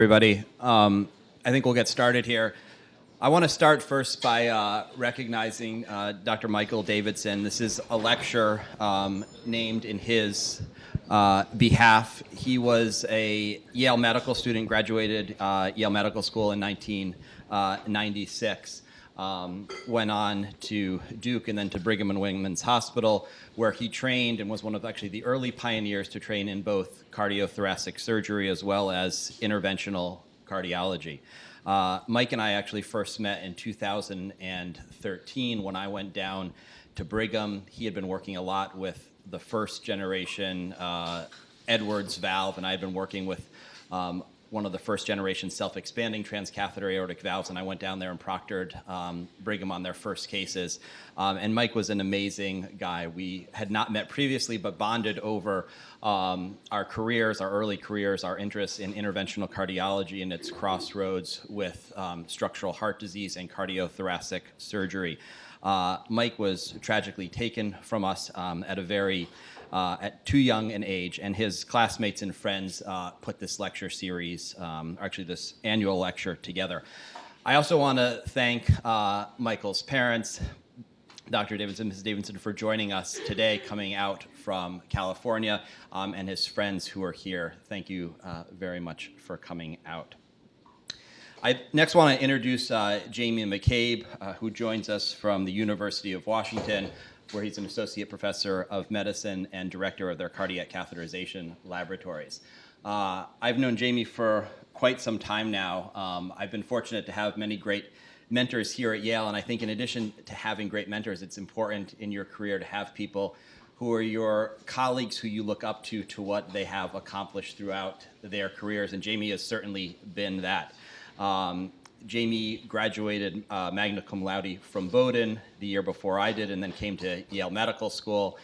Everybody. I think we'll get started here. I want to start first by recognizing Dr. Michael Davidson. This is a lecture named in his behalf. He was a Yale medical student, graduated Yale Medical School in 1996. Went on to Duke and then to Brigham and Women's Hospital, where he trained and was one of actually the early pioneers to train in both cardiothoracic surgery as well as interventional cardiology. Mike and I actually first met in 2013 when I went down to Brigham. He had been working a lot with the first generation Edwards valve, and I had been working with one of the first generation self-expanding transcatheter aortic valves, and I went down there and proctored Brigham on their first cases. And Mike was an amazing guy. We had not met previously, but bonded over our careers, our early careers, our interests in interventional cardiology and its crossroads with structural heart disease and cardiothoracic surgery. Mike was tragically taken from us at too young an age, and his classmates and friends put this lecture series, actually this annual lecture, together. I also want to thank Michael's parents, Dr. Davidson, Mrs. Davidson, for joining us today, coming out from California, and his friends who are here. Thank you very much for coming out. I next want to introduce Jamie McCabe, who joins us from the University of Washington, where he's an associate professor of medicine and director of their cardiac catheterization laboratories. I've known Jamie for quite some time now. I've been fortunate to have many great mentors here at Yale, and I think in addition to having great mentors, it's important in your career to have people who are your colleagues who you look up to what they have accomplished throughout their careers, and Jamie has certainly been that. Jamie graduated magna cum laude from Bowdoin the year before I did, and then came to Yale Medical School.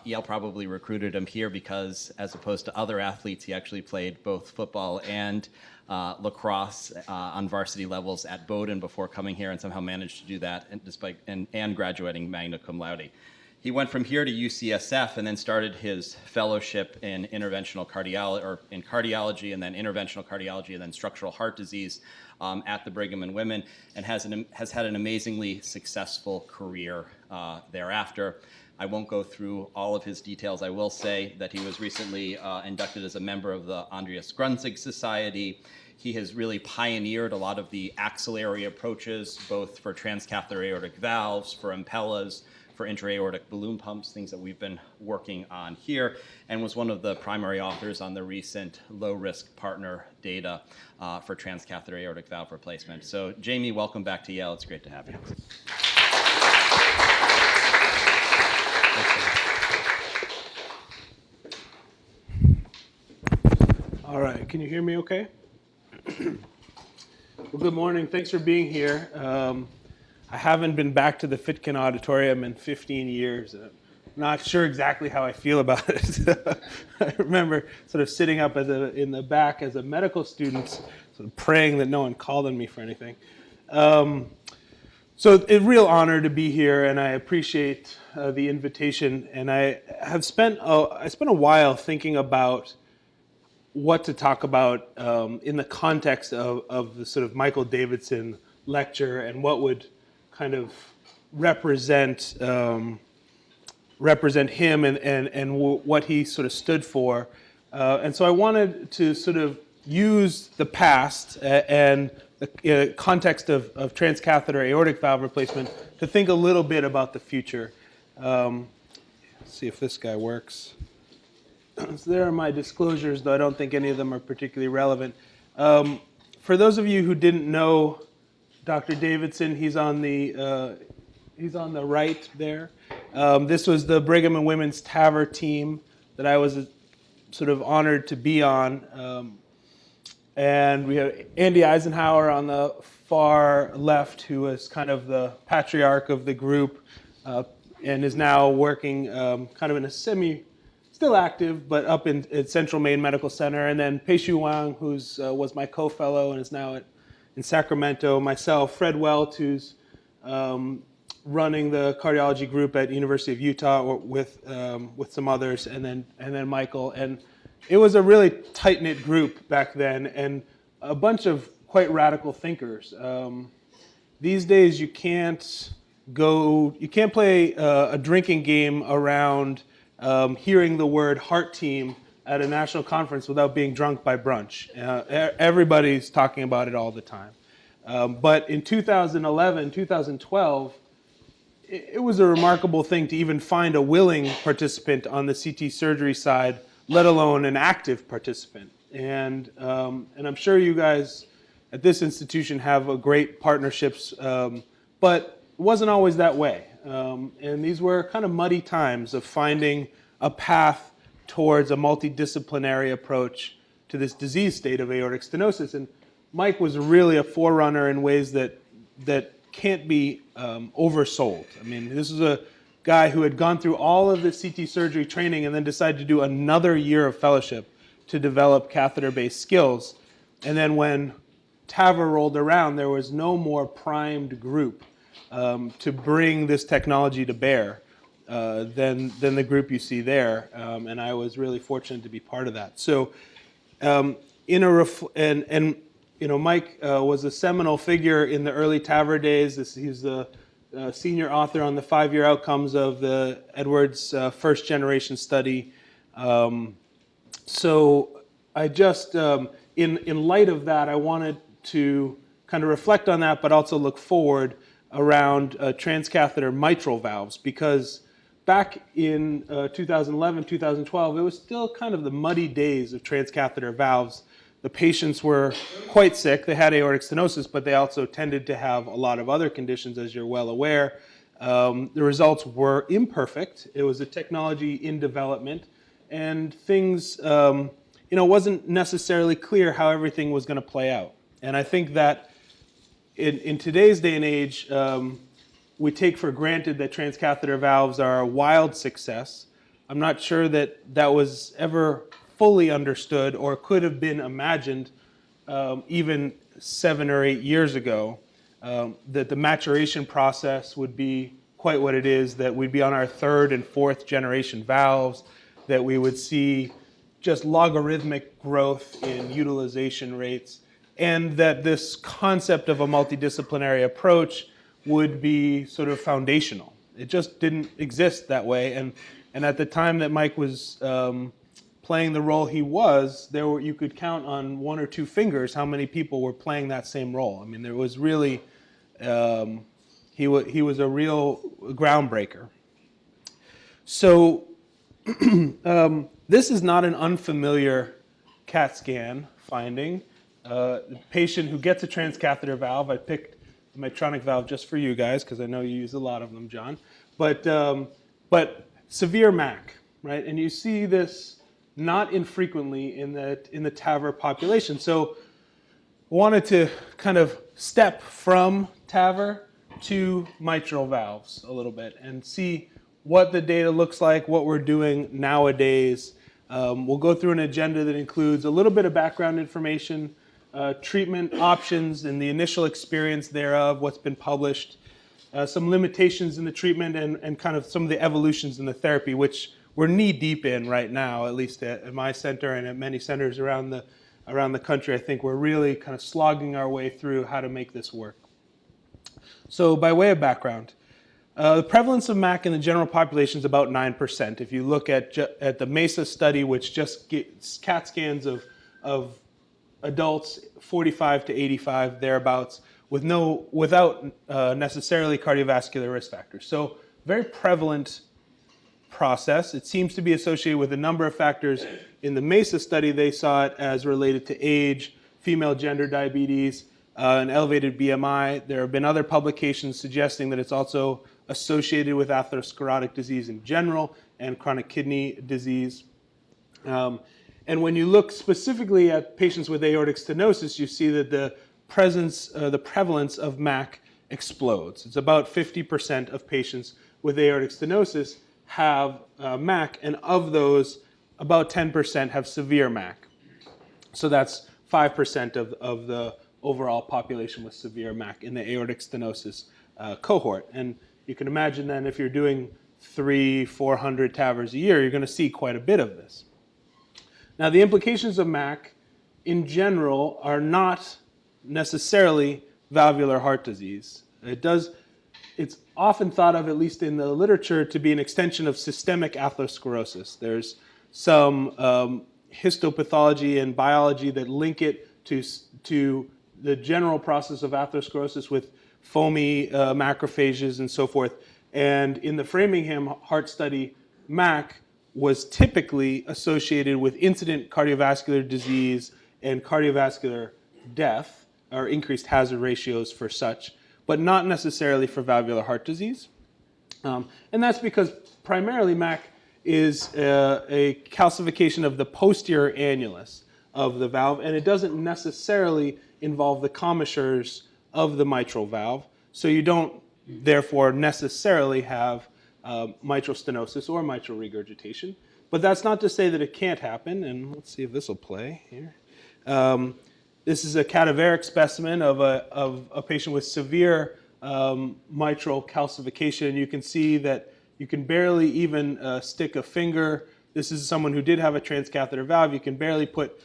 Yale probably recruited him here because, as opposed to other athletes, he actually played both football and lacrosse on varsity levels at Bowdoin before coming here, and somehow managed to do that and graduating magna cum laude. He went from here to UCSF and then started his fellowship in interventional cardiology, and then interventional cardiology, and then structural heart disease at the Brigham and Women, and has had an amazingly successful career thereafter. I won't go through all of his details. I will say that he was recently inducted as a member of the Andreas Grunzig Society. He has really pioneered a lot of the axillary approaches, both for transcatheter aortic valves, for Impellas, for intra-aortic balloon pumps, things that we've been working on here, and was one of the primary authors on the recent low-risk partner data for transcatheter aortic valve replacement. So, Jamie, welcome back to Yale. It's great to have you. All right, can you hear me okay? Well, good morning. Thanks for being here. I haven't been back to the Fitkin Auditorium in 15 years. I'm not sure exactly how I feel about it. I remember sort of sitting up in the back as a medical student, sort of praying that no one called on me for anything. So it's a real honor to be here, and I appreciate the invitation. And I spent a while thinking about what to talk about in the context of the sort of Michael Davidson lecture, and what would kind of represent him and what he sort of stood for. And so I wanted to sort of use the past and the context of transcatheter aortic valve replacement to think a little bit about the future. Let's see if this guy works. So there are my disclosures, though I don't think any of them are particularly relevant. For those of you who didn't know Dr. Davidson, he's on the right there. This was the Brigham and Women's TAVR team that I was sort of honored to be on. And we have Andy Eisenhower on the far left, who was kind of the patriarch of the group, and is now working kind of in a still active, but up at Central Maine Medical Center. And then Pei-Shu Wang, who's was my co-fellow and is now in Sacramento. Myself, Fred Welch, who's running the cardiology group at University of Utah with some others, and then Michael. And it was a really tight-knit group back then, and a bunch of quite radical thinkers. These days, you can't play a drinking game around hearing the word heart team at a national conference without being drunk by brunch. Everybody's talking about it all the time. But in 2011, 2012, it was a remarkable thing to even find a willing participant on the CT surgery side, let alone an active participant. And I'm sure you guys at this institution have a great partnerships, but it wasn't always that way. And these were kind of muddy times of finding a path towards a multidisciplinary approach to this disease state of aortic stenosis. And Mike was really a forerunner in ways that can't be oversold. I mean, this is a guy who had gone through all of the CT surgery training and then decided to do another year of fellowship to develop catheter-based skills. And then when TAVR rolled around, there was no more primed group to bring this technology to bear than the group you see there. And I was really fortunate to be part of that. So, Mike was a seminal figure in the early TAVR days. He's the senior author on the 5-year outcomes of the Edwards first generation study. So I just, in light of that, I wanted to kind of reflect on that, but also look forward around transcatheter mitral valves, because back in 2011, 2012, it was still kind of the muddy days of transcatheter valves. The patients were quite sick. They had aortic stenosis, but they also tended to have a lot of other conditions, as you're well aware. The results were imperfect. It was a technology in development, and things, wasn't necessarily clear how everything was going to play out. And I think that in today's day and age, we take for granted that transcatheter valves are a wild success. I'm not sure that that was ever fully understood or could have been imagined even 7 or 8 years ago, that the maturation process would be quite what it is, that we'd be on our 3rd and 4th generation valves, that we would see just logarithmic growth in utilization rates, and that this concept of a multidisciplinary approach would be sort of foundational. It just didn't exist that way. And at the time that Mike was playing the role he was, you could count on 1 or 2 fingers how many people were playing that same role. I mean, there was really, he was a real groundbreaker. So this is not an unfamiliar CAT scan finding. The patient who gets a transcatheter valve, I picked a Medtronic valve just for you guys because I know you use a lot of them, John, but severe MAC, right? And you see this not infrequently in the TAVR population. So I wanted to kind of step from TAVR to mitral valves a little bit and see what the data looks like, what we're doing nowadays. We'll go through an agenda that includes a little bit of background information, treatment options and the initial experience thereof, what's been published, some limitations in the treatment, and kind of some of the evolutions in the therapy, which we're knee-deep in right now, at least at my center and at many centers around the country. I think we're really kind of slogging our way through how to make this work. So by way of background, the prevalence of MAC in the general population is about 9%. If you look at the MESA study, which just gets CAT scans of adults 45 to 85, thereabouts, without necessarily cardiovascular risk factors. So very prevalent process. It seems to be associated with a number of factors. In the MESA study, they saw it as related to age, female gender diabetes, and elevated BMI. There have been other publications suggesting that it's also associated with atherosclerotic disease in general and chronic kidney disease. And when you look specifically at patients with aortic stenosis, you see that the prevalence of MAC explodes. It's about 50% of patients with aortic stenosis have MAC, and of those, about 10% have severe MAC. So that's 5% of the overall population with severe MAC in the aortic stenosis cohort. And you can imagine then if you're doing 300-400 TAVRs a year, you're going to see quite a bit of this. Now, the implications of MAC in general, are not necessarily valvular heart disease. It's often thought of, at least in the literature, to be an extension of systemic atherosclerosis. There's some histopathology and biology that link it to the general process of atherosclerosis with foamy macrophages and so forth. And in the Framingham heart study, MAC was typically associated with incident cardiovascular disease and cardiovascular death, or increased hazard ratios for such, but not necessarily for valvular heart disease. And that's because primarily MAC is a calcification of the posterior annulus of the valve, and it doesn't necessarily involve the commissures of the mitral valve. So you don't, therefore, necessarily have mitral stenosis or mitral regurgitation. But that's not to say that it can't happen, and let's see if this will play here. This is a cadaveric specimen of a patient with severe mitral calcification, and you can see that you can barely even stick a finger. This is someone who did have a transcatheter valve. You can barely put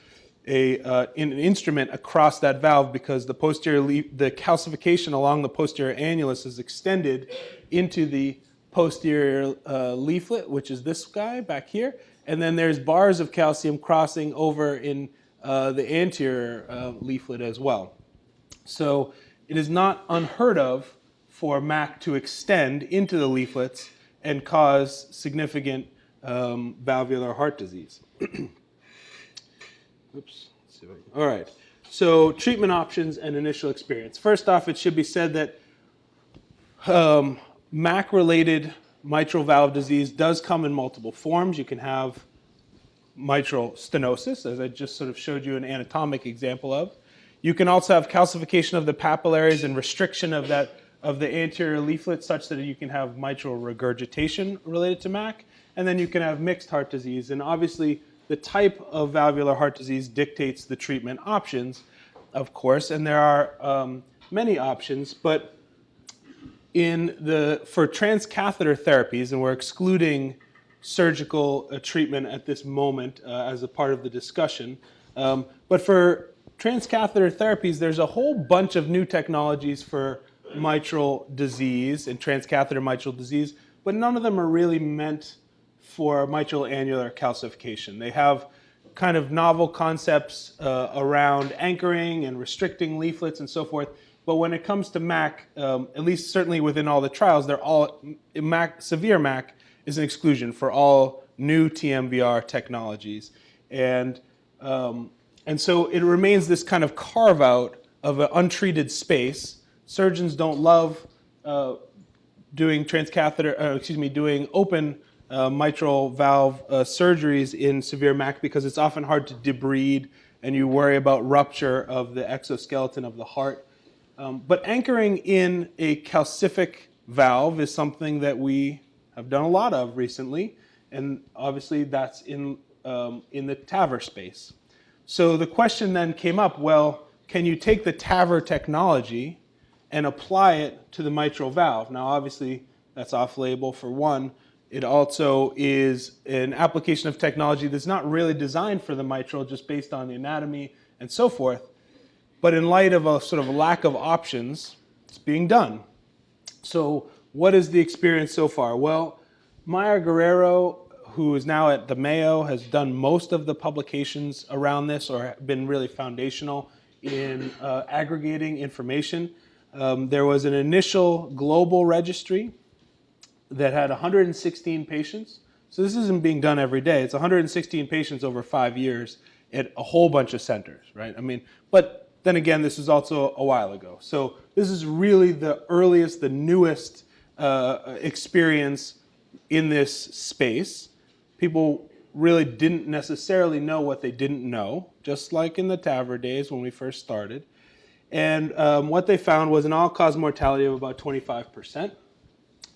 an instrument across that valve because the calcification along the posterior annulus is extended into the posterior leaflet, which is this guy back here, and then there's bars of calcium crossing over in the anterior leaflet as well. So it is not unheard of for MAC to extend into the leaflets and cause significant valvular heart disease. Oops. All right. So treatment options and initial experience. First off, it should be said that MAC-related mitral valve disease does come in multiple forms. You can have mitral stenosis, as I just sort of showed you an anatomic example of. You can also have calcification of the papillaries and restriction of the anterior leaflet such that you can have mitral regurgitation related to MAC. And then you can have mixed heart disease. And obviously, the type of valvular heart disease dictates the treatment options, of course. And there are many options. But for transcatheter therapies, and we're excluding surgical treatment at this moment as a part of the discussion, but for transcatheter therapies, there's a whole bunch of new technologies for mitral disease and transcatheter mitral disease, but none of them are really meant for mitral annular calcification. They have kind of novel concepts around anchoring and restricting leaflets and so forth, but when it comes to MAC, at least certainly within all the trials, severe MAC is an exclusion for all new TMVR technologies. And so it remains this kind of carve out of an untreated space. Surgeons don't love doing doing open mitral valve surgeries in severe MAC because it's often hard to debride and you worry about rupture of the exoskeleton of the heart. But anchoring in a calcific valve is something that we have done a lot of recently, and obviously that's in the TAVR space. So the question then came up, well, can you take the TAVR technology and apply it to the mitral valve? Now, obviously, that's off-label for one. It also is an application of technology that's not really designed for the mitral, just based on the anatomy and so forth. But in light of a sort of lack of options, it's being done. So what is the experience so far? Well, Maya Guerrero, who is now at the Mayo, has done most of the publications around this or been really foundational in aggregating information. There was an initial global registry that had 116 patients. So this isn't being done every day. It's 116 patients over 5 years at a whole bunch of centers, right? I mean, but then again, this was also a while ago. So this is really the earliest, the newest experience in this space. People really didn't necessarily know what they didn't know, just like in the TAVR days when we first started. And what they found was an all-cause mortality of about 25%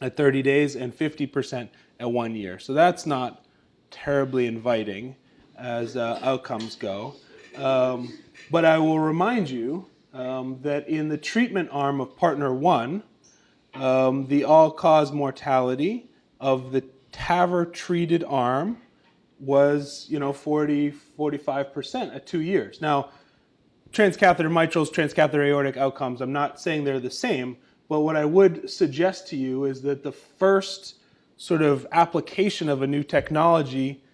at 30 days and 50% at 1 year. So that's not terribly inviting as outcomes go. But I will remind you that in the treatment arm of Partner 1, the all-cause mortality of the TAVR-treated arm was 40-45% at 2 years. Now, transcatheter mitrals, transcatheter aortic outcomes, I'm not saying they're the same, but what I would suggest to you is that the first sort of application of a new technology,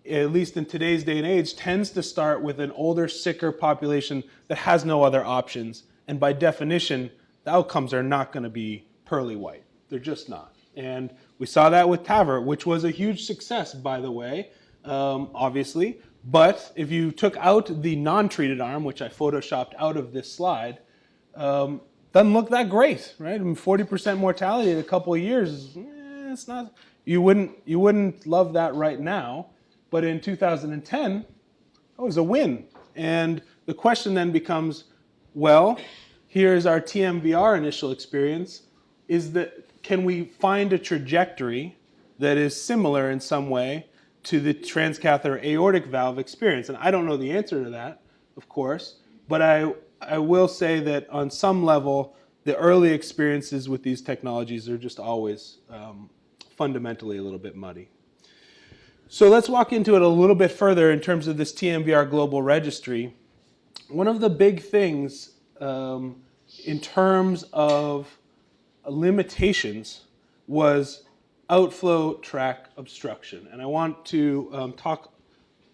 at least in today's day and age, tends to start with an older, sicker population that has no other options. And by definition, the outcomes are not going to be pearly white. They're just not. And we saw that with TAVR, which was a huge success, by the way, obviously. But if you took out the non-treated arm, which I photoshopped out of this slide, doesn't look that great, right? I mean, 40% mortality in a couple of years, it's not. You wouldn't love that right now, but in 2010, that was a win. And the question then becomes, well, here's our TMVR initial experience. Can we find a trajectory that is similar in some way to the transcatheter aortic valve experience? And I don't know the answer to that, of course, but I will say that on some level, the early experiences with these technologies are just always fundamentally a little bit muddy. So let's walk into it a little bit further in terms of this TMVR global registry. One of the big things in terms of limitations was outflow tract obstruction. And I want to talk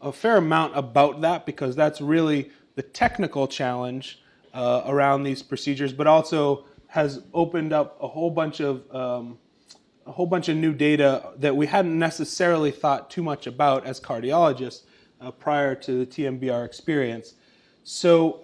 a fair amount about that because that's really the technical challenge around these procedures, but also has opened up a whole bunch of new data that we hadn't necessarily thought too much about as cardiologists prior to the TMVR experience. So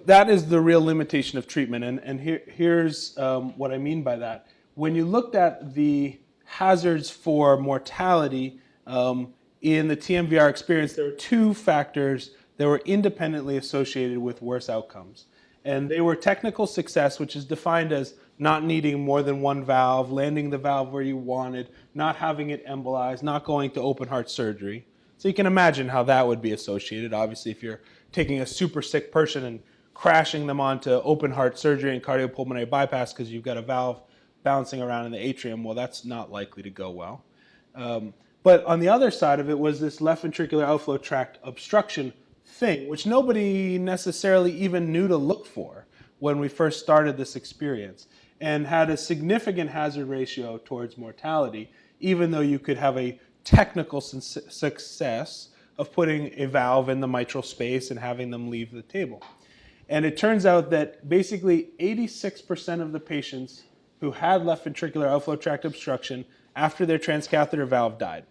that is the real limitation of treatment, and here's what I mean by that. When you looked at the hazards for mortality in the TMVR experience, there were two factors that were independently associated with worse outcomes. And they were technical success, which is defined as not needing more than one valve, landing the valve where you wanted, not having it embolized, not going to open heart surgery. So you can imagine how that would be associated. Obviously, if you're taking a super sick person and crashing them onto open heart surgery and cardiopulmonary bypass because you've got a valve bouncing around in the atrium, well, that's not likely to go well. But on the other side of it was this left ventricular outflow tract obstruction thing, which nobody necessarily even knew to look for when we first started this experience, and had a significant hazard ratio towards mortality, even though you could have a technical success of putting a valve in the mitral space and having them leave the table. And it turns out that basically 86% of the patients who had left ventricular outflow tract obstruction after their transcatheter valve died.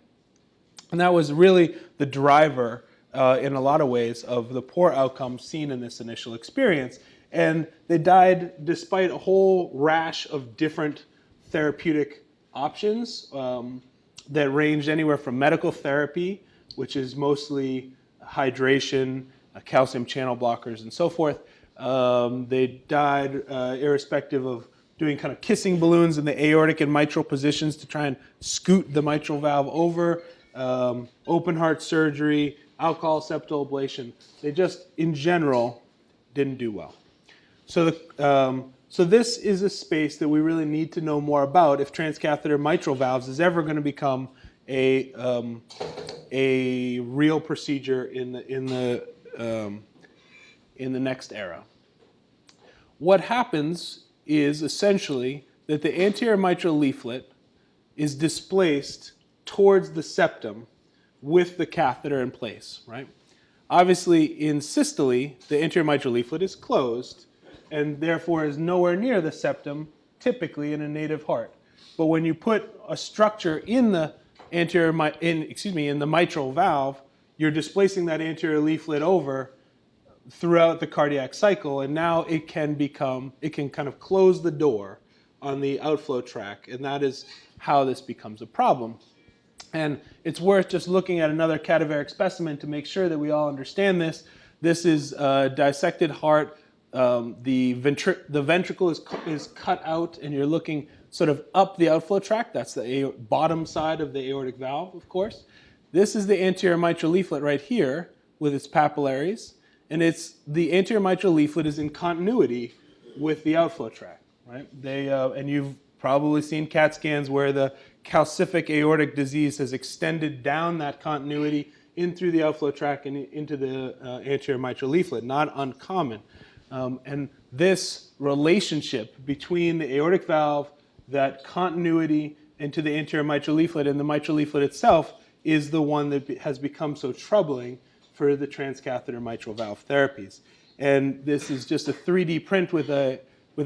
And that was really the driver in a lot of ways of the poor outcomes seen in this initial experience. And they died despite a whole rash of different therapeutic options that ranged anywhere from medical therapy, which is mostly hydration, calcium channel blockers, and so forth. They died irrespective of doing kind of kissing balloons in the aortic and mitral positions to try and scoot the mitral valve over, open heart surgery, alcohol septal ablation. They just, in general, didn't do well. So this is a space that we really need to know more about if transcatheter mitral valves is ever going to become a real procedure in the next era. What happens is essentially that the anterior mitral leaflet is displaced towards the septum with the catheter in place, right? Obviously, in systole, the anterior mitral leaflet is closed and therefore is nowhere near the septum, typically in a native heart. But when you put a structure in the in the mitral valve, you're displacing that anterior leaflet over throughout the cardiac cycle, and now it can kind of close the door on the outflow tract, and that is how this becomes a problem. And it's worth just looking at another cadaveric specimen to make sure that we all understand this. This is a dissected heart. The ventricle is cut out, and you're looking sort of up the outflow tract. That's the bottom side of the aortic valve, of course. This is the anterior mitral leaflet right here with its papillaries, and the anterior mitral leaflet is in continuity with the outflow tract, right? And you've probably seen CAT scans where the calcific aortic disease has extended down that continuity in through the outflow tract and into the anterior mitral leaflet, not uncommon. And this relationship between the aortic valve, that continuity into the anterior mitral leaflet, and the mitral leaflet itself is the one that has become so troubling for the transcatheter mitral valve therapies. And this is just a 3D print with a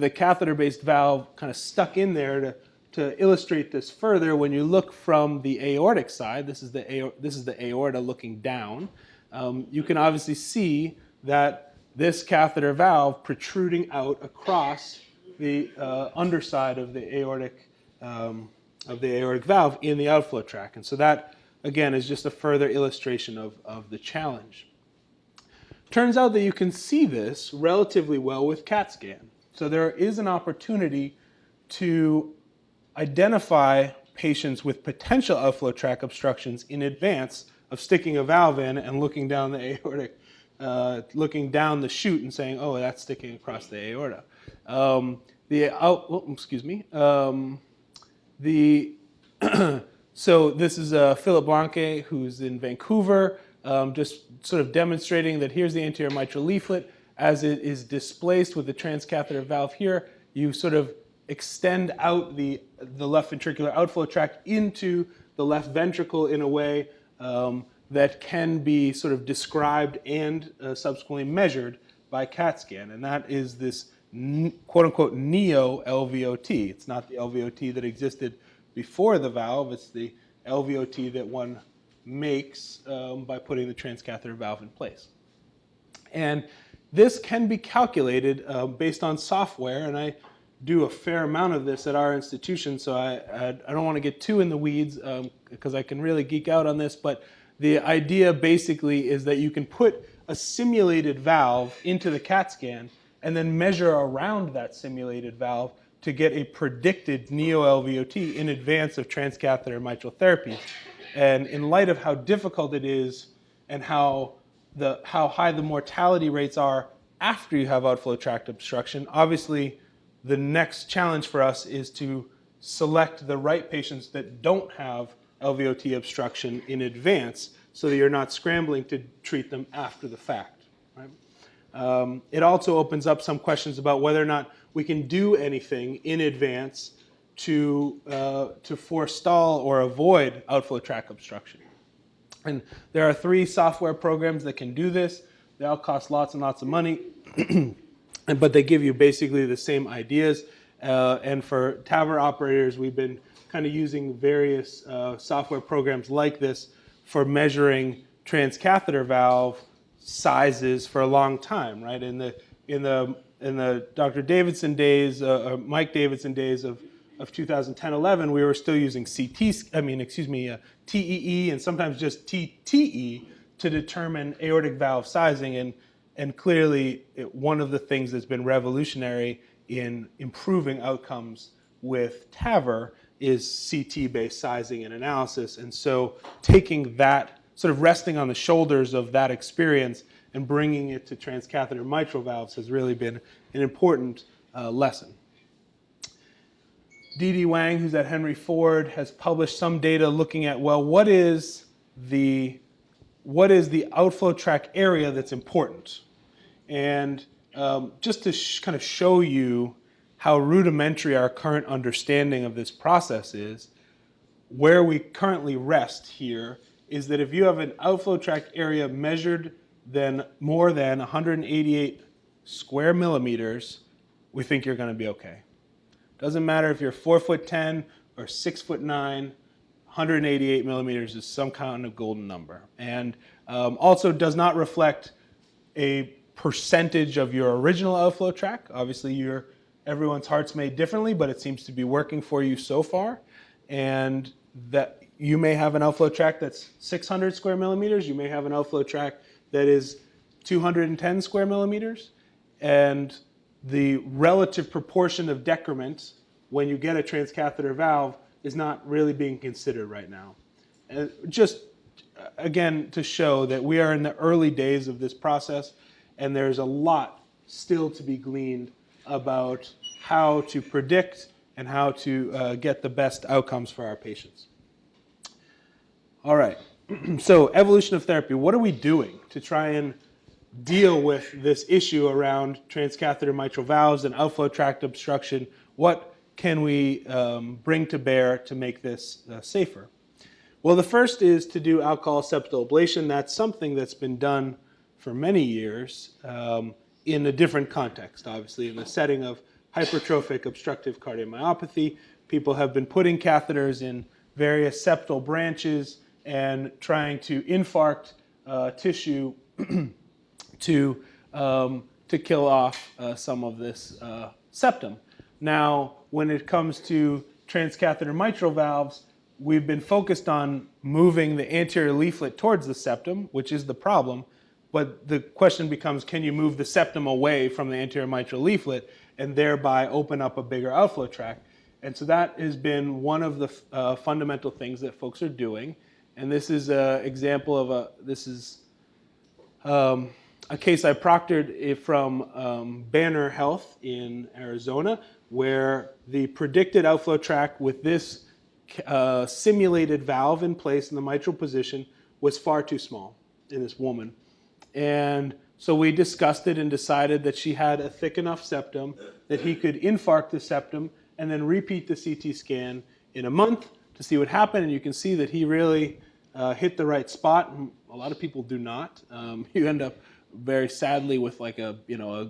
catheter-based valve kind of stuck in there to illustrate this further. When you look from the aortic side, this is the aorta looking down, you can obviously see that this catheter valve protruding out across the underside of the aortic valve in the outflow tract. And so that, again, is just a further illustration of the challenge. Turns out that you can see this relatively well with CAT scan. So there is an opportunity to identify patients with potential outflow tract obstructions in advance of sticking a valve in and looking down the aortic, looking down the chute and saying, oh, that's sticking across the aorta. So this is Philip Blanque, who's in Vancouver, just sort of demonstrating that here's the anterior mitral leaflet. As it is displaced with the transcatheter valve here, you sort of extend out the left ventricular outflow tract into the left ventricle in a way that can be sort of described and subsequently measured by CAT scan. And that is this quote-unquote neo-LVOT. It's not the LVOT that existed before the valve. It's the LVOT that one makes by putting the transcatheter valve in place. And this can be calculated based on software, and I do a fair amount of this at our institution, so I don't want to get too in the weeds because I can really geek out on this, but the idea basically is that you can put a simulated valve into the CAT scan and then measure around that simulated valve to get a predicted neo-LVOT in advance of transcatheter mitral therapy. And in light of how difficult it is and how high the mortality rates are after you have outflow tract obstruction, obviously the next challenge for us is to select the right patients that don't have LVOT obstruction in advance so that you're not scrambling to treat them after the fact. Right? It also opens up some questions about whether or not we can do anything in advance to forestall or avoid outflow tract obstruction. And there are 3 software programs that can do this. They all cost lots and lots of money, but they give you basically the same ideas. And for TAVR operators, we've been kind of using various software programs like this for measuring transcatheter valve sizes for a long time, right? In the Dr. Davidson days, Mike Davidson days of 2010-11, we were still using TEE and sometimes just TTE to determine aortic valve sizing. And clearly, one of the things that's been revolutionary in improving outcomes with TAVR is CT-based sizing and analysis. And so taking that, sort of resting on the shoulders of that experience and bringing it to transcatheter mitral valves has really been an important lesson. D.D. Wang, who's at Henry Ford, has published some data looking at, well, what is the outflow tract area that's important? And just to kind of show you how rudimentary our current understanding of this process is, where we currently rest here is that if you have an outflow tract area measured more than 188 square millimeters, we think you're going to be okay. Doesn't matter if you're 4'10" or 6'9", 188 millimeters is some kind of golden number. And also does not reflect a percentage of your original outflow tract. Obviously, everyone's heart's made differently, but it seems to be working for you so far. And that you may have an outflow tract that's 600 square millimeters. You may have an outflow tract that is 210 square millimeters. And the relative proportion of decrement when you get a transcatheter valve is not really being considered right now. And just, again, to show that we are in the early days of this process, and there's a lot still to be gleaned about how to predict and how to get the best outcomes for our patients. All right, so evolution of therapy. What are we doing to try and deal with this issue around transcatheter mitral valves and outflow tract obstruction? What can we bring to bear to make this safer? Well, the first is to do alcohol septal ablation. That's something that's been done for many years in a different context, obviously. In the setting of hypertrophic obstructive cardiomyopathy, people have been putting catheters in various septal branches and trying to infarct tissue to kill off some of this septum. Now, when it comes to transcatheter mitral valves, we've been focused on moving the anterior leaflet towards the septum, which is the problem. But the question becomes, can you move the septum away from the anterior mitral leaflet and thereby open up a bigger outflow tract? And so that has been one of the fundamental things that folks are doing. And this is an example of a case I proctored from Banner Health in Arizona, where the predicted outflow tract with this simulated valve in place in the mitral position was far too small in this woman. And so we discussed it and decided that she had a thick enough septum that he could infarct the septum and then repeat the CT scan in a month to see what happened. And you can see that he really hit the right spot. A lot of people do not. You end up very sadly with like a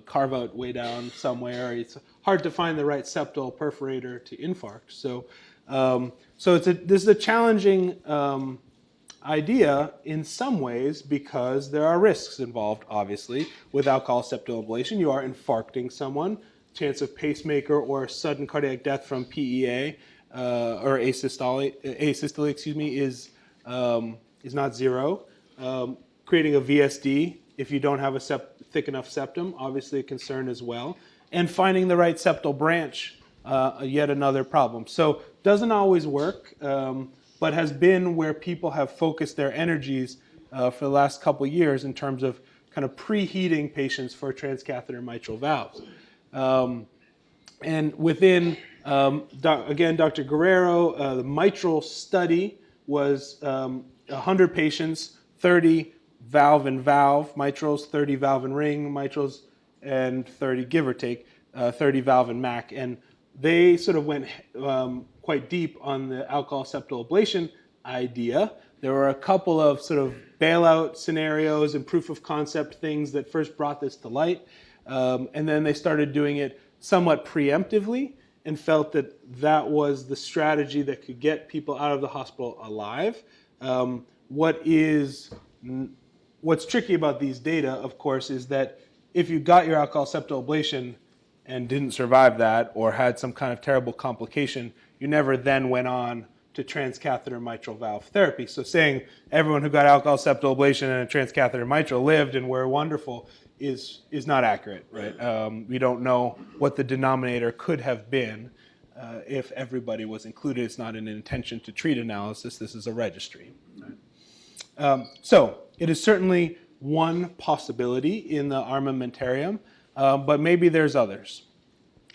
carve out way down somewhere. It's hard to find the right septal perforator to infarct. So this is a challenging idea in some ways because there are risks involved, obviously. With alcohol septal ablation, you are infarcting someone. Chance of pacemaker or sudden cardiac death from PEA or asystole, is not zero. Creating a VSD if you don't have a thick enough septum, obviously a concern as well. And finding the right septal branch, yet another problem. So doesn't always work, but has been where people have focused their energies for the last couple of years in terms of kind of preheating patients for transcatheter mitral valves. And within, again, Dr. Guerrero, the mitral study was 100 patients, 30 valve and valve mitrals, 30 valve and ring mitrals, and 30, give or take, 30 valve and MAC. And they sort of went quite deep on the alcohol septal ablation idea. There were a couple of sort of bailout scenarios and proof of concept things that first brought this to light. And then they started doing it somewhat preemptively and felt that that was the strategy that could get people out of the hospital alive. What's tricky about these data, of course, is that if you got your alcohol septal ablation and didn't survive that or had some kind of terrible complication, you never then went on to transcatheter mitral valve therapy. So saying everyone who got alcohol septal ablation and a transcatheter mitral lived and were wonderful is not accurate, right? We don't know what the denominator could have been if everybody was included. It's not an intention to treat analysis. This is a registry. Right? So it is certainly one possibility in the armamentarium, but maybe there's others.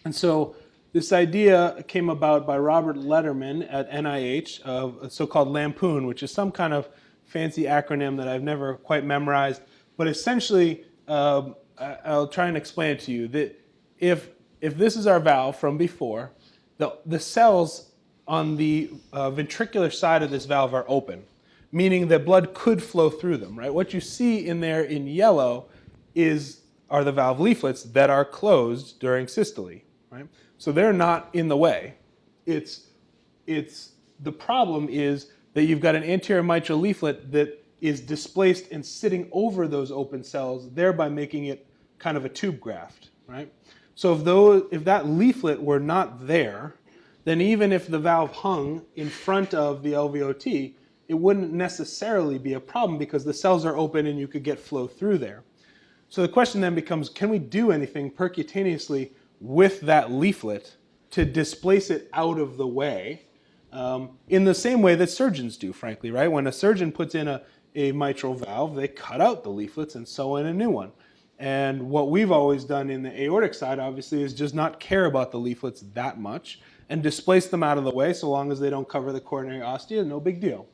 And so this idea came about by Robert Letterman at NIH of a so-called Lampoon, which is some kind of fancy acronym that I've never quite memorized. But essentially, I'll try and explain it to you, that if this is our valve from before, the cells on the ventricular side of this valve are open, meaning that blood could flow through them, right? What you see in there in yellow are the valve leaflets that are closed during systole, right? So they're not in the way. The problem is that you've got an anterior mitral leaflet that is displaced and sitting over those open cells, thereby making it kind of a tube graft, right? So if that leaflet were not there, then even if the valve hung in front of the LVOT, it wouldn't necessarily be a problem because the cells are open and you could get flow through there. So the question then becomes, can we do anything percutaneously with that leaflet to displace it out of the way in the same way that surgeons do, frankly, right? When a surgeon puts in a mitral valve, they cut out the leaflets and sew in a new one. And what we've always done in the aortic side, obviously, is just not care about the leaflets that much and displace them out of the way. So long as they don't cover the coronary ostia, no big deal.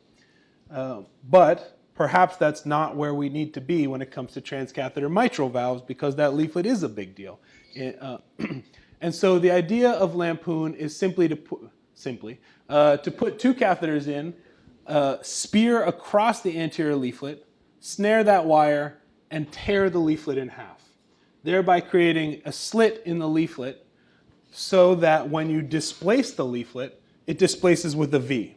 But perhaps that's not where we need to be when it comes to transcatheter mitral valves, because that leaflet is a big deal. And so the idea of Lampoon is simply to put two catheters in, spear across the anterior leaflet, snare that wire, and tear the leaflet in half, thereby creating a slit in the leaflet so that when you displace the leaflet, it displaces with a V,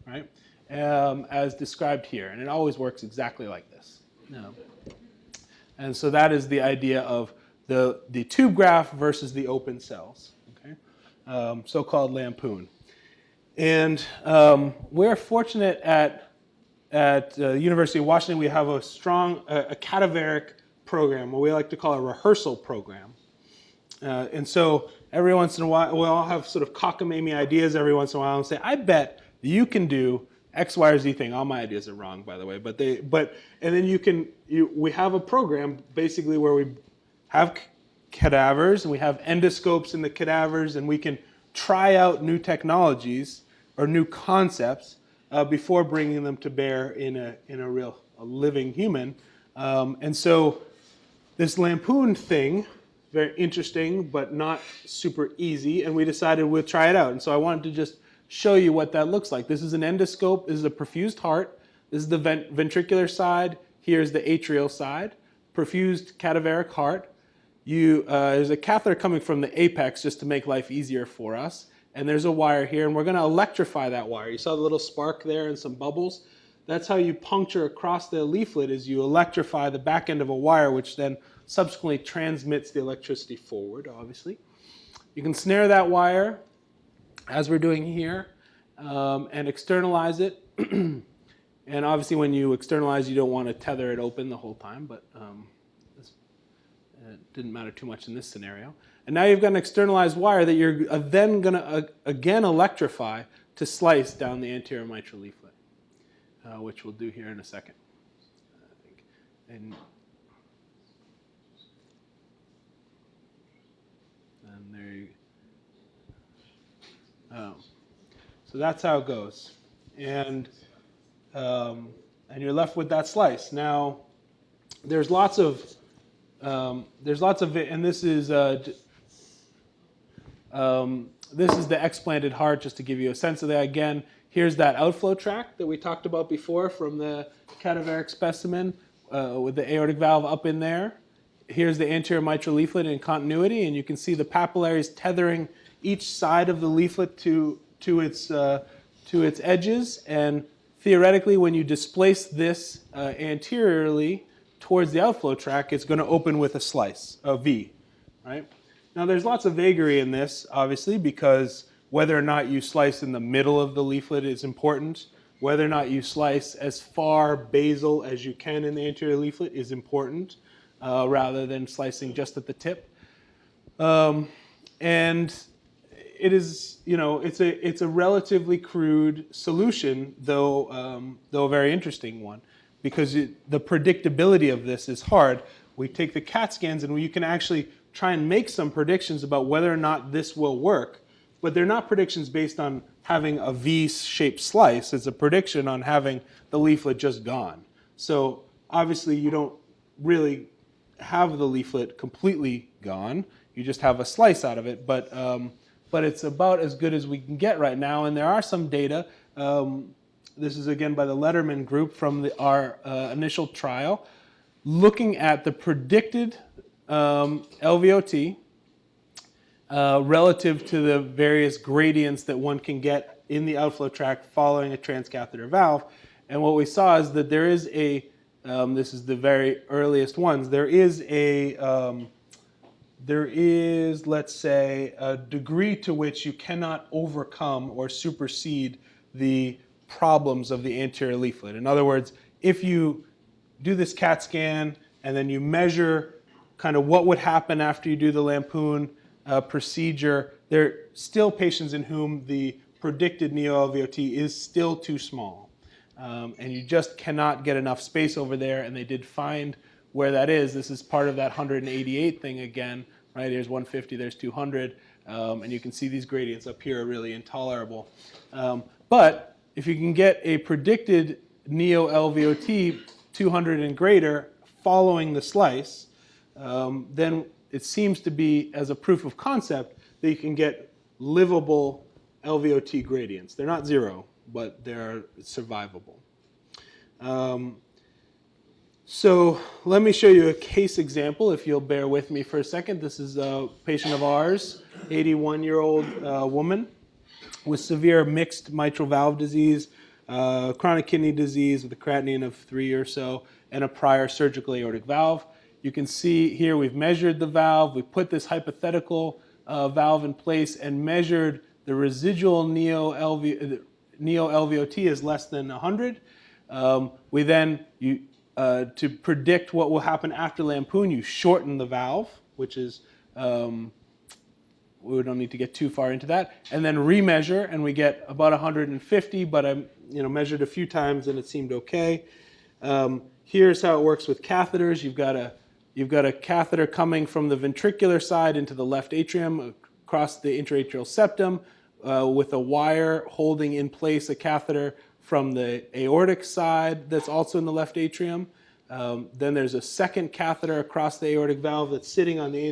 right? As described here. And it always works exactly like this. And so that is the idea of the tube graft versus the open cells, okay? So-called Lampoon. And we're fortunate at University of Washington. We have a strong a cadaveric program, what we like to call a rehearsal program. And so every once in a while, we'll all have sort of cockamamie ideas every once in a while and say, I bet you can do X, Y, or Z thing. All my ideas are wrong, by the way. And then we have a program basically where we have cadavers and we have endoscopes in the cadavers, and we can try out new technologies or new concepts before bringing them to bear in a living human. And so this Lampoon thing, very interesting, but not super easy, and we decided we'll try it out. And so I wanted to just show you what that looks like. This is an endoscope. This is a perfused heart. This is the ventricular side. Here's the atrial side. Perfused cadaveric heart. There's a catheter coming from the apex just to make life easier for us. And there's a wire here, and we're going to electrify that wire. You saw the little spark there and some bubbles. That's how you puncture across the leaflet, is you electrify the back end of a wire, which then subsequently transmits the electricity forward, obviously. You can snare that wire, as we're doing here, and externalize it. And obviously when you externalize, you don't want to tether it open the whole time, but it didn't matter too much in this scenario. And now you've got an externalized wire that you're then going to again electrify to slice down the anterior mitral leaflet, which we'll do here in a second. And there you go. So that's how it goes. And you're left with that slice. Now, there's lots of, and this is the explanted heart, just to give you a sense of that. Again, here's that outflow tract that we talked about before from the cadaveric specimen with the aortic valve up in there. Here's the anterior mitral leaflet in continuity, and you can see the papillaries tethering each side of the leaflet to its edges. And theoretically, when you displace this anteriorly towards the outflow tract, it's going to open with a slice, a V, right? Now, there's lots of vagary in this, obviously, because whether or not you slice in the middle of the leaflet is important. Whether or not you slice as far basal as you can in the anterior leaflet is important, rather than slicing just at the tip. And it is, it's a relatively crude solution, though a very interesting one, because the predictability of this is hard. We take the CAT scans and you can actually try and make some predictions about whether or not this will work, but they're not predictions based on having a V-shaped slice. It's a prediction on having the leaflet just gone. So obviously you don't really have the leaflet completely gone. You just have a slice out of it, but it's about as good as we can get right now. And there are some data. This is again by the Letterman group from our initial trial, looking at the predicted LVOT relative to the various gradients that one can get in the outflow tract following a transcatheter valve. And what we saw is that there is this is the very earliest ones, there is, let's say, a degree to which you cannot overcome or supersede the problems of the anterior leaflet. In other words, if you do this CAT scan and then you measure kind of what would happen after you do the Lampoon procedure, there are still patients in whom the predicted neo-LVOT is still too small. And you just cannot get enough space over there, and they did find where that is. This is part of that 188 thing again, right? Here's 150, there's 200, and you can see these gradients up here are really intolerable. But if you can get a predicted neo-LVOT 200 and greater following the slice, then it seems to be, as a proof of concept, that you can get livable LVOT gradients. They're not zero, but they're survivable. So let me show you a case example, if you'll bear with me for a second. This is a patient of ours, 81-year-old woman with severe mixed mitral valve disease, chronic kidney disease with a creatinine of 3 or so, and a prior surgical aortic valve. You can see here we've measured the valve. We put this hypothetical valve in place and measured the residual neo-LVOT is less than 100. We then, to predict what will happen after Lampoon, you shorten the valve, which is, we don't need to get too far into that, and then remeasure, and we get about 150, but I measured a few times and it seemed okay. Here's how it works with catheters. You've got a catheter coming from the ventricular side into the left atrium across the intraatrial septum with a wire holding in place a catheter from the aortic side that's also in the left atrium. Then there's a second catheter across the aortic valve that's sitting on the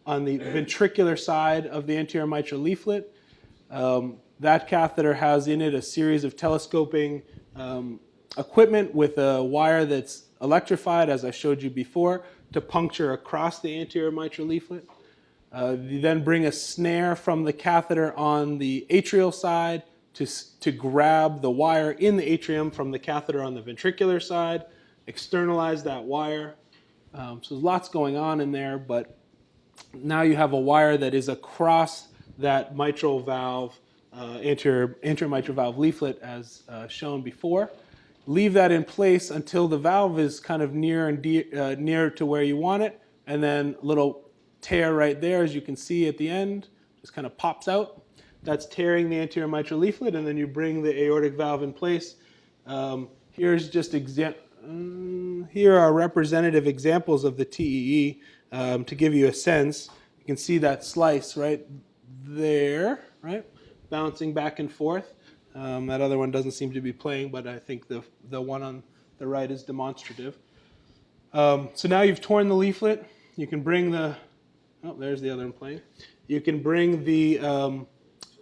ventricular side of the anterior mitral leaflet. That catheter has in it a series of telescoping equipment with a wire that's electrified, as I showed you before, to puncture across the anterior mitral leaflet. You then bring a snare from the catheter on the atrial side to grab the wire in the atrium from the catheter on the ventricular side, externalize that wire. So there's lots going on in there, but now you have a wire that is across that mitral valve, anterior mitral valve leaflet as shown before. Leave that in place until the valve is kind of near to where you want it, and then a little tear right there, as you can see at the end, just kind of pops out. That's tearing the anterior mitral leaflet, and then you bring the aortic valve in place. Here are representative examples of the TEE to give you a sense. You can see that slice right there, right, bouncing back and forth. That other one doesn't seem to be playing, but I think the one on the right is demonstrative. So now you've torn the leaflet. You can bring there's the other one playing. You can bring the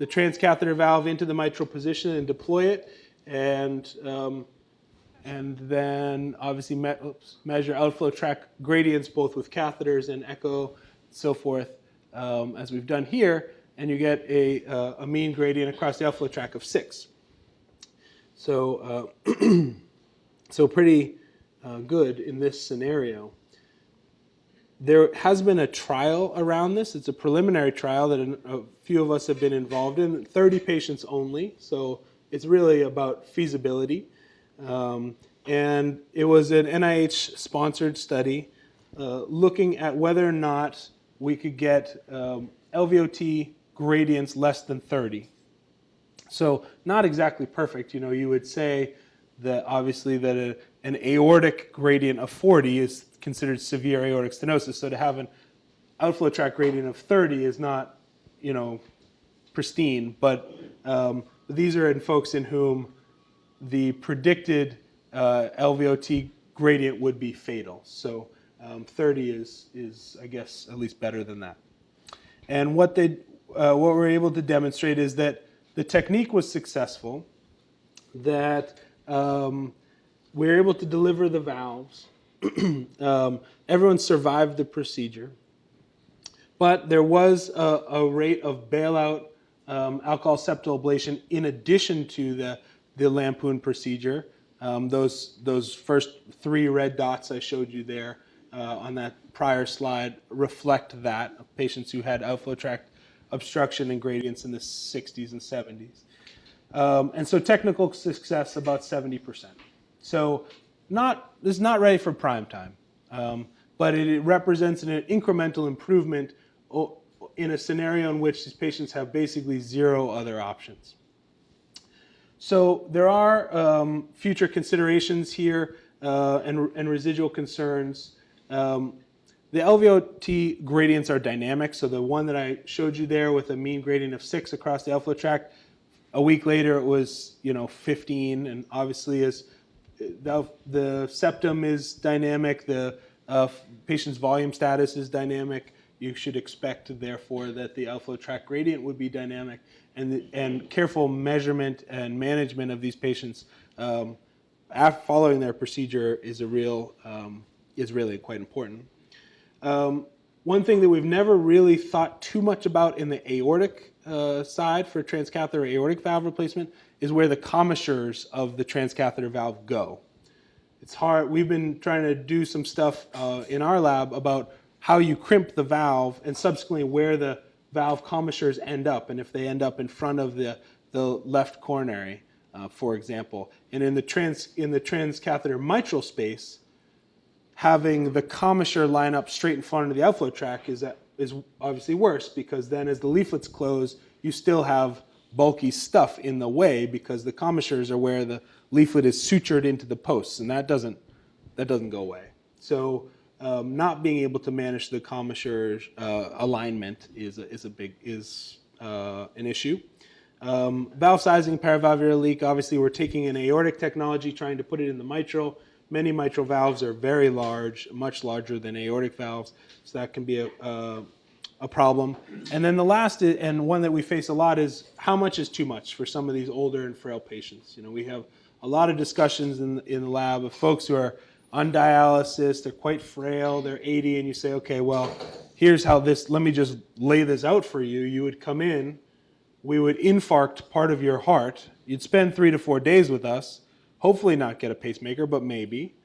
transcatheter valve into the mitral position and deploy it, and then obviously measure outflow tract gradients both with catheters and echo, so forth, as we've done here, and you get a mean gradient across the outflow tract of 6. So, so pretty good in this scenario. There has been a trial around this. It's a preliminary trial that a few of us have been involved in, 30 patients only, so it's really about feasibility. And it was an NIH-sponsored study looking at whether or not we could get LVOT gradients less than 30. So not exactly perfect. You would say that obviously that an aortic gradient of 40 is considered severe aortic stenosis. So to have an outflow tract gradient of 30 is not, pristine. But these are in folks in whom the predicted LVOT gradient would be fatal. So 30 is, I guess, at least better than that. And what we're able to demonstrate is that the technique was successful, that we're able to deliver the valves. Everyone survived the procedure, but there was a rate of bailout alcohol septal ablation in addition to the Lampoon procedure. Those first 3 red dots I showed you there on that prior slide reflect that of patients who had outflow tract obstruction and gradients in the 60s and 70s. And so technical success about 70%. So this is not ready for prime time, but it represents an incremental improvement in a scenario in which these patients have basically 0 other options. So there are future considerations here and residual concerns. The LVOT gradients are dynamic. So the one that I showed you there with a mean gradient of 6 across the outflow tract, a week later it was 15, and obviously as the septum is dynamic, the patient's volume status is dynamic. You should expect, therefore, that the outflow tract gradient would be dynamic, and careful measurement and management of these patients following their procedure is really quite important. One thing that we've never really thought too much about in the aortic side for transcatheter aortic valve replacement is where the commissures of the transcatheter valve go. It's hard. We've been trying to do some stuff in our lab about how you crimp the valve and subsequently where the valve commissures end up, and if they end up in front of the left coronary, for example. And in the transcatheter mitral space, having the commissure line up straight in front of the outflow tract is obviously worse, because then as the leaflets close, you still have bulky stuff in the way because the commissures are where the leaflet is sutured into the posts, and that doesn't go away. So not being able to manage the commissure alignment is an issue. Valve sizing, paravalvular leak. Obviously, we're taking an aortic technology, trying to put it in the mitral. Many mitral valves are very large, much larger than aortic valves, so that can be a problem. And then the last, and one that we face a lot, is how much is too much for some of these older and frail patients. We have a lot of discussions in the lab of folks who are on dialysis, they're quite frail, they're 80, and you say, okay, well, here's how let me just lay this out for you. You would come in, we would infarct part of your heart, you'd spend 3 to 4 days with us, hopefully not get a pacemaker, but maybe.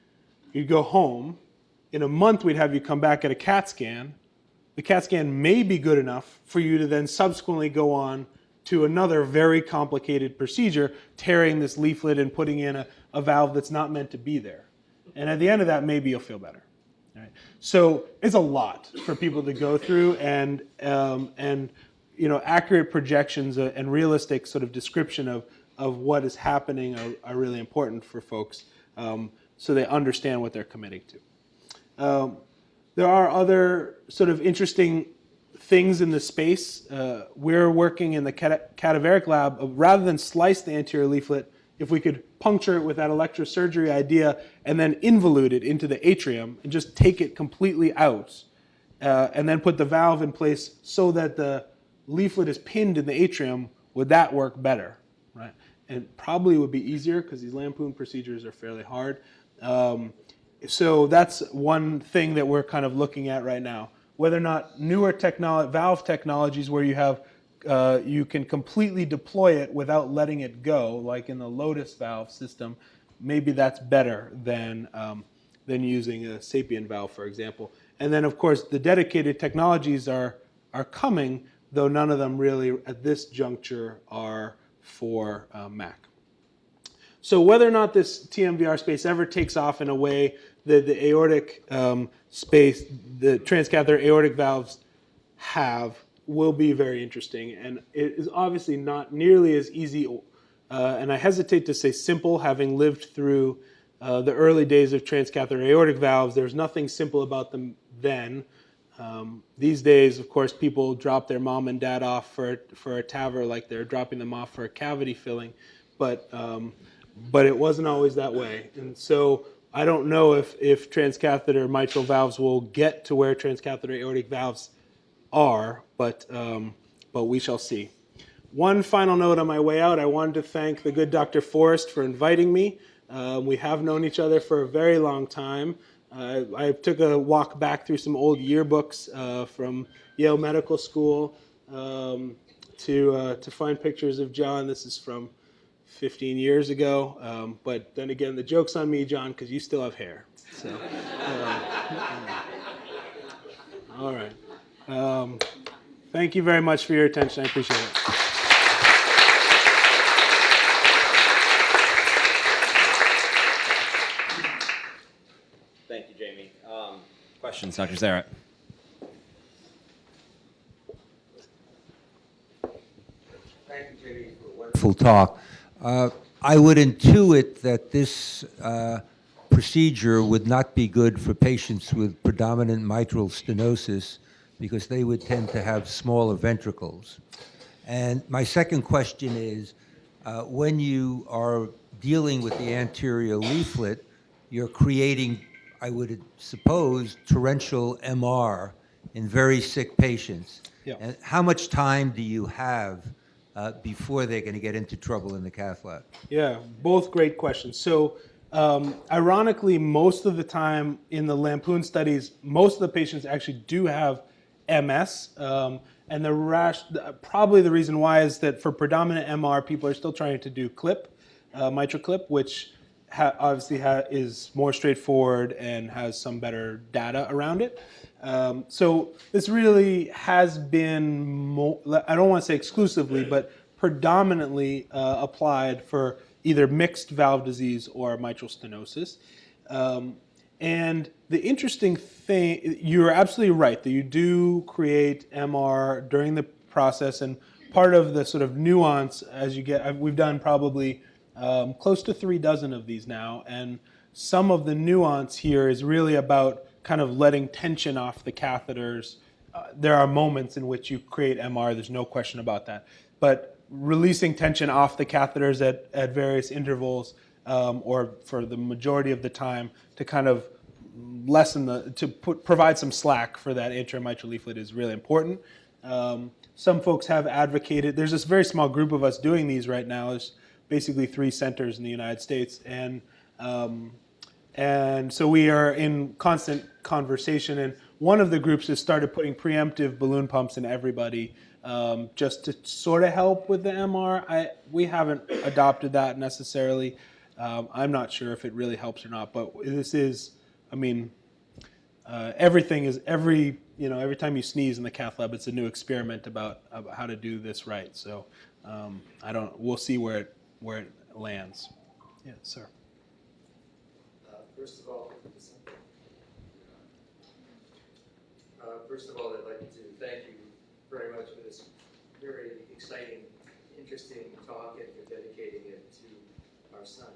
You'd go home. In a month, we'd have you come back at a CAT scan. The CAT scan may be good enough for you to then subsequently go on to another very complicated procedure, tearing this leaflet and putting in a valve that's not meant to be there. And at the end of that, maybe you'll feel better. All right. So it's a lot for people to go through, and accurate projections and realistic sort of description of what is happening are really important for folks, so they understand what they're committing to. There are other sort of interesting things in the space. We're working in the cadaveric lab of, rather than slice the anterior leaflet, if we could puncture it with that electrosurgery idea and then involute it into the atrium and just take it completely out, and then put the valve in place so that the leaflet is pinned in the atrium, would that work better? Right? And probably would be easier because these Lampoon procedures are fairly hard. So that's one thing that we're kind of looking at right now. Whether or not newer valve technologies where you have you can completely deploy it without letting it go, like in the Lotus valve system, maybe that's better than using a Sapien valve, for example. And then, of course, the dedicated technologies are coming, though none of them really at this juncture are for MAC. So whether or not this TMVR space ever takes off in a way that the aortic space, the transcatheter aortic valves have, will be very interesting. And it is obviously not nearly as easy, and I hesitate to say simple, having lived through the early days of transcatheter aortic valves. There's nothing simple about them then. These days, of course, people drop their mom and dad off for a TAVR like they're dropping them off for a cavity filling, but it wasn't always that way. And so I don't know if transcatheter mitral valves will get to where transcatheter aortic valves are, but we shall see. One final note on my way out, I wanted to thank the good Dr. Forrest for inviting me. We have known each other for a very long time. I took a walk back through some old yearbooks from Yale Medical School to find pictures of John. This is from 15 years ago, but then again, the joke's on me, John, because you still have hair. So, all right. Thank you very much for your attention. I appreciate it. Thank you, Jamie. Questions, Dr. Zarat? Thank you, Jamie, for a wonderful talk. I would intuit that this procedure would not be good for patients with predominant mitral stenosis because they would tend to have smaller ventricles. And my second question is, when you are dealing with the anterior leaflet, you're creating, I would suppose, torrential MR in very sick patients. Yeah. And how much time do you have before they're going to get into trouble in the cath lab? Yeah, both great questions. So, ironically, most of the time in the Lampoon studies, most of the patients actually do have MS. And probably the reason why is that for predominant MR, people are still trying to do clip, mitral clip, which obviously is more straightforward and has some better data around it. So this really has been, I don't want to say exclusively, but predominantly applied for either mixed valve disease or mitral stenosis. And the interesting thing, you're absolutely right that you do create MR during the process, and part of the sort of nuance as you get, we've done probably close to 36 of these now, and some of the nuance here is really about kind of letting tension off the catheters. There are moments in which you create MR, there's no question about that, but releasing tension off the catheters at various intervals, or for the majority of the time, to kind of provide some slack for that anterior mitral leaflet is really important. Some folks have advocated, there's this very small group of us doing these right now. There's basically 3 centers in the United States, and so we are in constant conversation, and one of the groups has started putting preemptive balloon pumps in everybody, just to sort of help with the MR. We haven't adopted that necessarily. I'm not sure if it really helps or not, but this is, I mean, everything is, every time you sneeze in the cath lab, it's a new experiment about how to do this right. So we'll see where it lands. Yeah, sir. First of all, I'd like to thank you very much for this very exciting, interesting talk and for dedicating it to our son.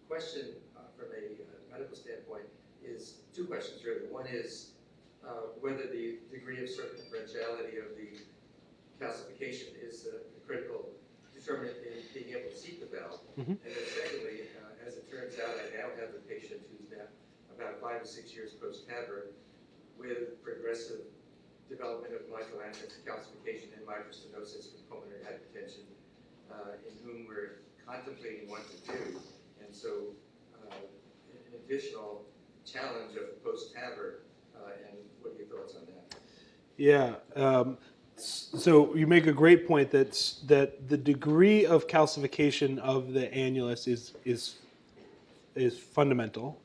Question from a medical standpoint is 2 questions really. One is whether the degree of circumferentiality of the calcification is a critical determinant in being able to seat the valve. Mm-hmm. And then secondly, as it turns out, I now have a patient who's now about 5 to 6 years post-TAVR with progressive development of mitral calcification and mitral stenosis with pulmonary hypertension, in whom we're contemplating what to do. And so an additional challenge of post-TAVR, and what are your thoughts on that? Yeah, so you make a great point that the degree of calcification of the annulus is fundamental.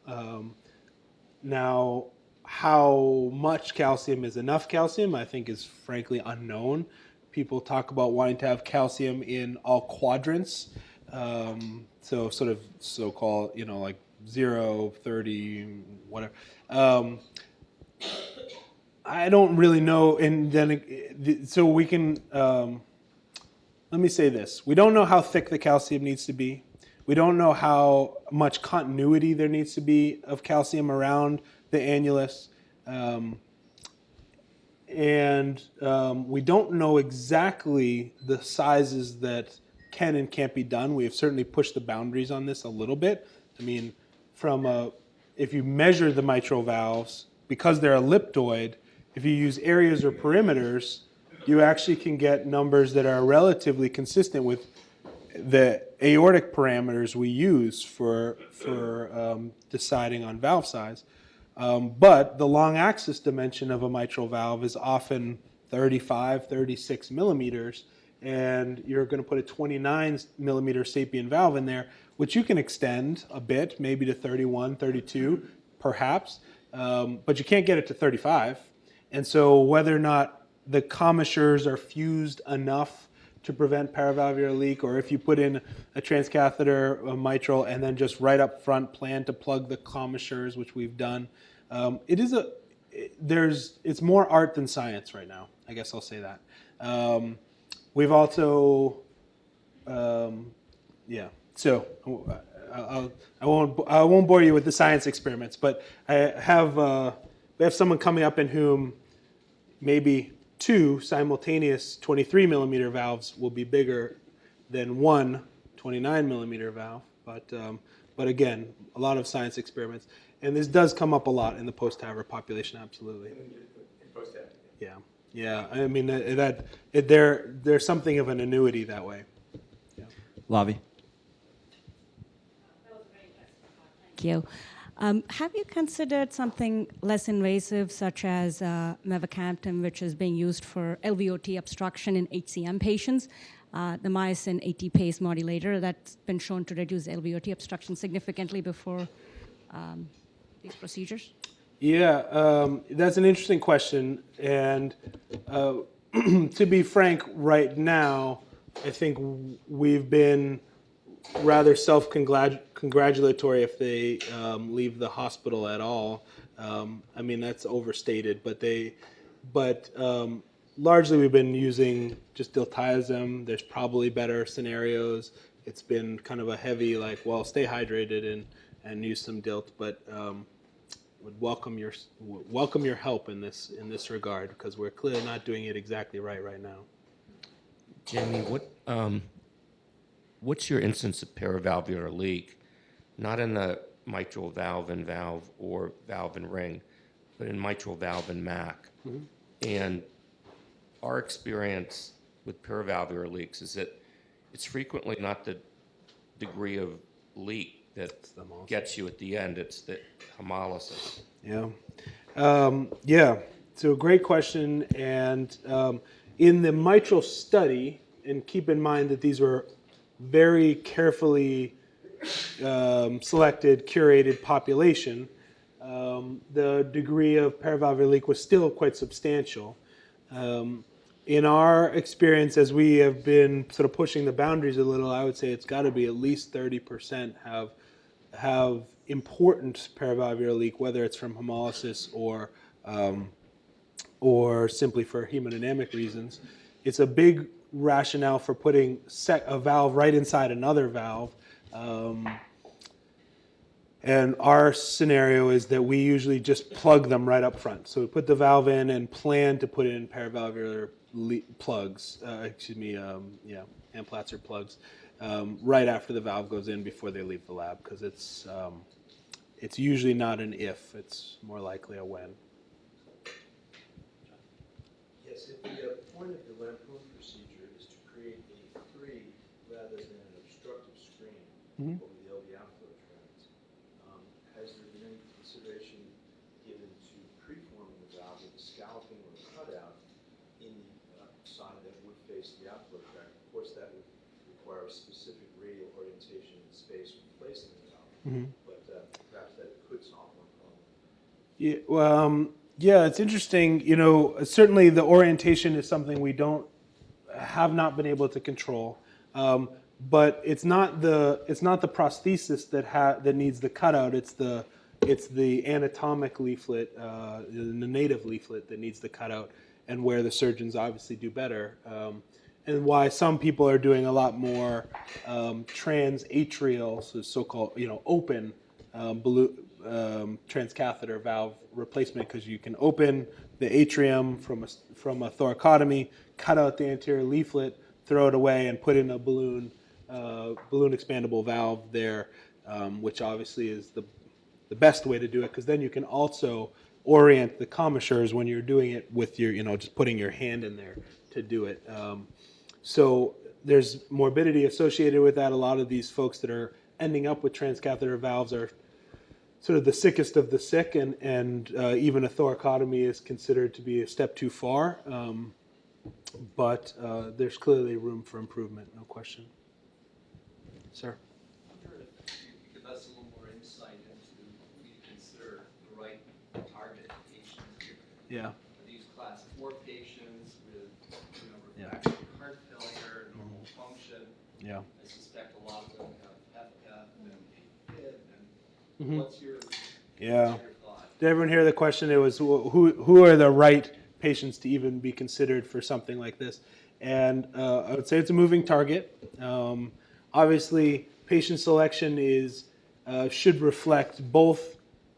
Now, how much calcium is enough calcium, I think, is frankly unknown. People talk about wanting to have calcium in all quadrants, so sort of so-called, like 0, 30, whatever. I don't really know, and then so we can. Let me say this: we don't know how thick the calcium needs to be. We don't know how much continuity there needs to be of calcium around the annulus, and we don't know exactly the sizes that can and can't be done. We have certainly pushed the boundaries on this a little bit. I mean, if you measure the mitral valves, because they're elliptoid, if you use areas or perimeters, you actually can get numbers that are relatively consistent with the aortic parameters we use for deciding on valve size. But the long axis dimension of a mitral valve is often 35, 36 millimeters, and you're going to put a 29 millimeter sapien valve in there, which you can extend a bit, maybe to 31, 32, perhaps, but you can't get it to 35. And so whether or not the commissures are fused enough to prevent paravalvular leak, or if you put in a transcatheter a mitral and then just right up front plan to plug the commissures, which we've done, it's more art than science right now. I guess I'll say that. We've also, so I won't bore you with the science experiments, but we have someone coming up in whom maybe 2 simultaneous 23 millimeter valves will be bigger than 1 29 millimeter valve. But again, a lot of science experiments, and this does come up a lot in the post-TAVR population. Absolutely. Yeah. I mean there's something of an annuity that way. Yeah. Lavi. Thank you. Have you considered something less invasive, such as mavacamten, which is being used for LVOT obstruction in HCM patients? The myosin AT pace modulator that's been shown to reduce LVOT obstruction significantly before these procedures? Yeah, that's an interesting question. And to be frank, right now, I think we've been rather self-congratulatory if they leave the hospital at all. I mean, that's overstated, but largely we've been using just diltiazem. There's probably better scenarios. It's been kind of a heavy, like, well, stay hydrated and use some dilt, but would welcome your help in this regard, because we're clearly not doing it exactly right now. Jamie, what's your instance of paravalvular leak, not in the mitral valve and valve or valve and ring, but in mitral valve and MAC? Mm-hmm. And our experience with paravalvular leaks is that it's frequently not the degree of leak that gets you at the end, it's the hemolysis. Yeah. So great question. And in the mitral study, and keep in mind that these were very carefully selected, curated population, the degree of paravalvular leak was still quite substantial. In our experience, as we have been sort of pushing the boundaries a little, I would say it's got to be at least 30% have important paravalvular leak, whether it's from hemolysis or simply for hemodynamic reasons. It's a big rationale for putting a valve right inside another valve. And our scenario is that we usually just plug them right up front. So we put the valve in and plan to put in paravalvular plugs, Amplatzer plugs, right after the valve goes in before they leave the lab, because it's usually not an if, it's more likely a when. Yes, if the point of the Lampoon procedure is to create a free rather than an obstructive screen over the LV outflow tract, has there been any consideration given to preforming the valve with a scalloping or a cutout in the side that would face the outflow tract? Of course, that would require a specific radial orientation in space when placing the valve, but perhaps that could solve one problem. Yeah, well, yeah, it's interesting. You know, certainly the orientation is something we have not been able to control, but it's not the prosthesis that needs the cutout. It's the anatomic leaflet, the native leaflet that needs the cutout, and where the surgeons obviously do better. And why some people are doing a lot more transatrial, so-called, open transcatheter valve replacement, because you can open the atrium from a thoracotomy, cut out the anterior leaflet, throw it away, and put in a balloon expandable valve there, which obviously is the best way to do it, because then you can also orient the commissures when you're doing it with your, just putting your hand in there to do it. So there's morbidity associated with that. A lot of these folks that are ending up with transcatheter valves are sort of the sickest of the sick, and even a thoracotomy is considered to be a step too far. But there's clearly room for improvement, no question. Sir? I wonder if you could give us a little more insight into who you consider the right target patients here. Yeah. Are these class 4 patients with refractory heart failure, normal function? Yeah. I suspect a lot of them have HFpEF and AFib. And what's your thought? Did everyone hear the question? It was who are the right patients to even be considered for something like this? And I would say it's a moving target. Obviously, patient selection should reflect both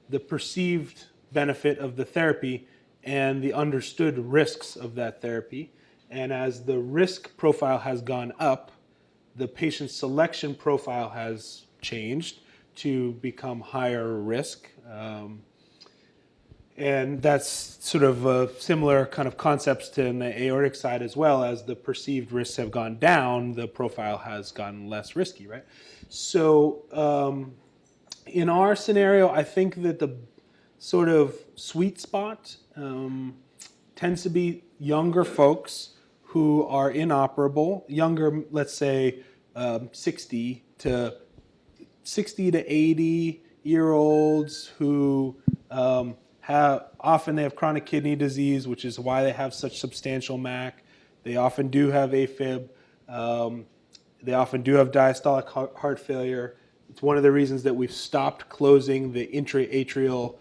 the perceived benefit of the therapy and the understood risks of that therapy. And as the risk profile has gone up, the patient selection profile has changed to become higher risk. And that's sort of similar kind of concepts to in the aortic side as well. As the perceived risks have gone down, the profile has gotten less risky, right? So in our scenario, I think that the sort of sweet spot tends to be younger folks who are inoperable, younger, let's say 60 to 80-year-olds who often they have chronic kidney disease, which is why they have such substantial MAC. They often do have AFib. They often do have diastolic heart failure. It's one of the reasons that we've stopped closing the intraatrial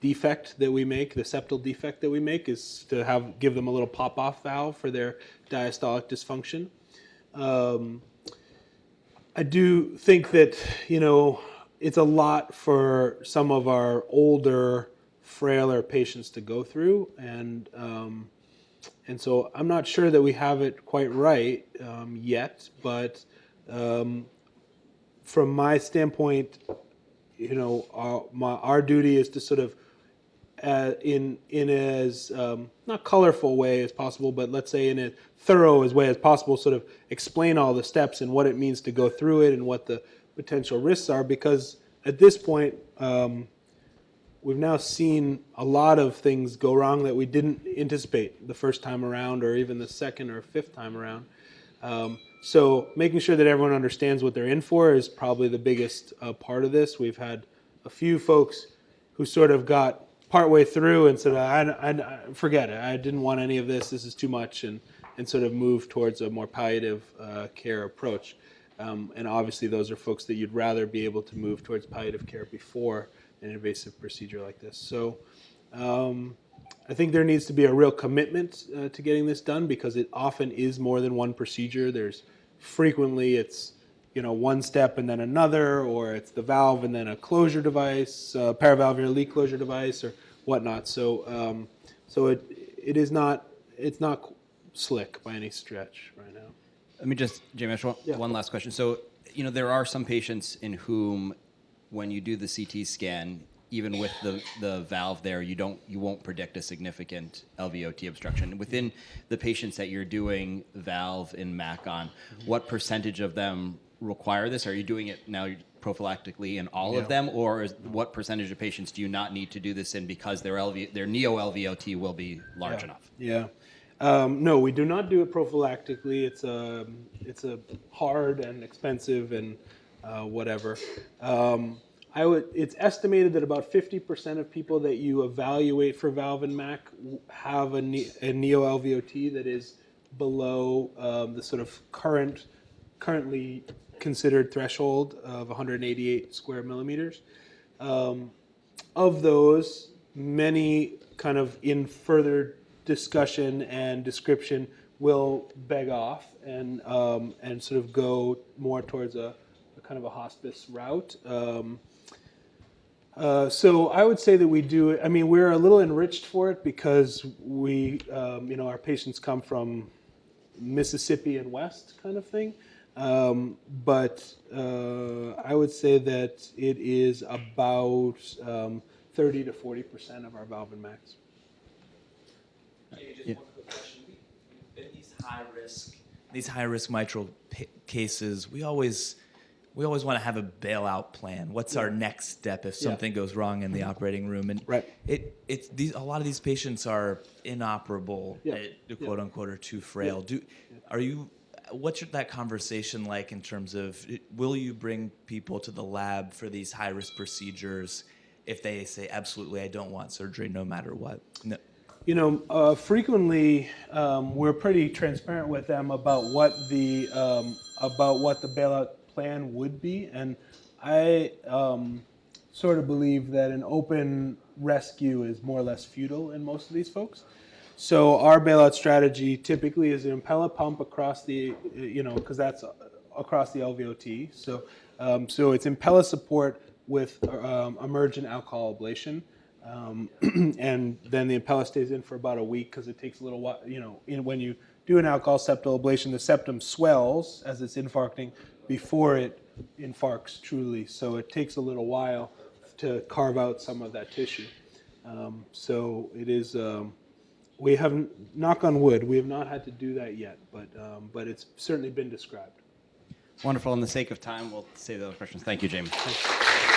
defect that we make, the septal defect that we make, is to give them a little pop-off valve for their diastolic dysfunction. I do think that, it's a lot for some of our older, frailer patients to go through, and so I'm not sure that we have it quite right yet, but from my standpoint, our duty is to sort of, in as not colorful way as possible, but let's say in a thorough way as possible, sort of explain all the steps and what it means to go through it and what the potential risks are, because at this point, we've now seen a lot of things go wrong that we didn't anticipate the first time around, or even the second or fifth time around. So making sure that everyone understands what they're in for is probably the biggest part of this. We've had a few folks who sort of got partway through and said, I forget it, I didn't want any of this is too much, and sort of move towards a more palliative care approach. And obviously those are folks that you'd rather be able to move towards palliative care before an invasive procedure like this. So I think there needs to be a real commitment to getting this done, because it often is more than one procedure. There's frequently it's one step and then another, or it's the valve and then a closure device, paravalvular leak closure device, or whatnot. So it's not slick by any stretch right now. Let me just, Jamie, one last question. So, there are some patients in whom, when you do the CT scan, even with the valve there, you won't predict a significant LVOT obstruction. Within the patients that you're doing valve and MAC on, what percentage of them require this? Are you doing it now prophylactically in all of them, or what percentage of patients do you not need to do this in because their neo-LVOT will be large enough? Yeah. No, we do not do it prophylactically. It's a hard and expensive and whatever. It's estimated that about 50% of people that you evaluate for valve and MAC have a neo-LVOT that is below the sort of currently considered threshold of 188 square millimeters. Of those, many kind of in further discussion and description will beg off and sort of go more towards a kind of a hospice route. So I would say that we do it. I mean, we're a little enriched for it because our patients come from Mississippi and West kind of thing. But I would say that it is about 30 to 40% of our valve and MACs. Just one quick question. In these high risk mitral cases, we always want to have a bailout plan. What's our next step if something goes wrong in the operating room? And a lot of these patients are inoperable, quote unquote, or too frail. What's that conversation like in terms of, will you bring people to the lab for these high risk procedures if they say absolutely I don't want surgery no matter what? No. Frequently we're pretty transparent with them about what the bailout plan would be, and I sort of believe that an open rescue is more or less futile in most of these folks. So our bailout strategy typically is an Impella pump across the, because that's across the LVOT. So, so it's impella support with emergent alcohol ablation. And then the impella stays in for about a week because it takes a little while. When you do an alcohol septal ablation, the septum swells as it's infarcting before it infarcts truly. So it takes a little while to carve out some of that tissue. So it is. We haven't, knock on wood, we have not had to do that yet, but it's certainly been described. Wonderful. On the sake of time, we'll save the other questions. Thank you, Jamie. Thanks.